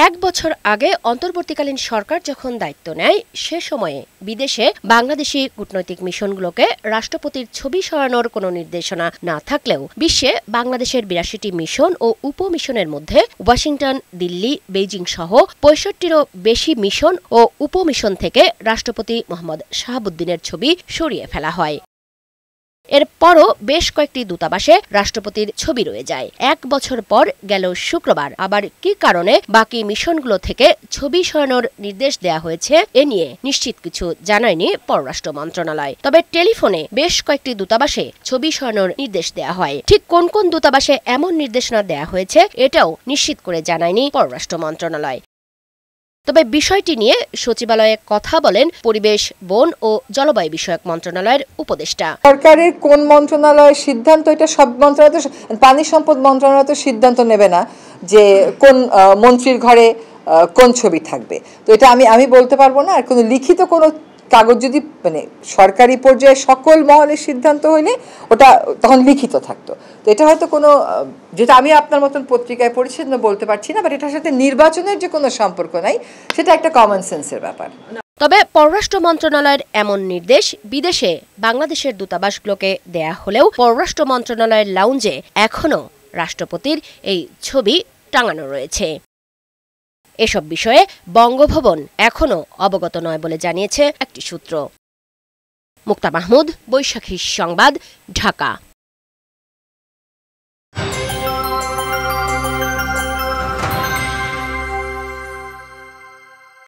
এক বছর আগে অন্তর্বর্তীকালীন সরকার যখন দায়িত্ব নেয় সে সময়ে বিদেশে বাংলাদেশি কূটনৈতিক মিশনগুলোকে রাষ্ট্রপতির ছবি সরানোর কোনো নির্দেশনা না থাকলেও বিশ্বে বাংলাদেশের ৮২টি মিশন ও উপমিশনের মধ্যে ওয়াশিংটন, দিল্লি, বেইজিং সহ ৬৫টিরও বেশি মিশন ও উপমিশন থেকে রাষ্ট্রপতি মোহাম্মদ শাহাবুদ্দিনের ছবি সরিয়ে ফেলা হয়। এরপরও বেশ কয়েকটি দূতাবাসে রাষ্ট্রপতির ছবি রয়ে যায়। এক বছর পর গেল শুক্রবার আবার কি কারণে বাকি মিশনগুলো থেকে ছবি সরানোর নির্দেশ দেয়া হয়েছে এ নিয়ে নিশ্চিত কিছু জানায়নি পররাষ্ট্র মন্ত্রণালয়। তবে টেলিফোনে বেশ কয়েকটি দূতাবাসে ছবি সরানোর নির্দেশ দেয়া হয়। ঠিক কোন কোন দূতাবাসে এমন নির্দেশনা দেয়া হয়েছে এটাও নিশ্চিত করে জানায়নি পররাষ্ট্র মন্ত্রণালয়। তবে বিষয়টি নিয়ে সচিবালয়ে কথা বলেন পরিবেশ, বন ও জলবায়ু বিষয়ক মন্ত্রণালয়ের উপদেষ্টা। সরকারের কোন মন্ত্রণালয়ের সিদ্ধান্ত, এটা সব মন্ত্রণালয়, পানি সম্পদ মন্ত্রণালয় তো সিদ্ধান্ত নেবে না যে কোন মন্ত্রীর ঘরে কোন ছবি থাকবে। তো এটা আমি বলতে পারবো না। আর কোনো লিখিত কোনো কাগজ যদি মানে সরকারি পর্যায়ে সকল মহলের সিদ্ধান্ত হইলে ওটা তখন লিখিত থাকতো। তো এটা হয়তো কোনো, যেটা আমি আপনার মতন পত্রিকায় পড়েছি বলতে পারছি না, বাট এটার সাথে নির্বাচনের যে কোনো সম্পর্ক নাই, সেটা একটা কমন সেন্সের ব্যাপার। তবে পররাষ্ট্র মন্ত্রণালয়ের এমন নির্দেশ বিদেশে বাংলাদেশের দূতাবাসগুলোকে দেয়া হলেও পররাষ্ট্র মন্ত্রণালয়ের লাউঞ্জে এখনও রাষ্ট্রপতির এই ছবি টাঙানো রয়েছে। এসব বিষয়ে বঙ্গভবন এখনও অবগত নয় বলে জানিয়েছে একটি সূত্র। মুক্তা মাহমুদ, বৈশাখী সংবাদ, ঢাকা।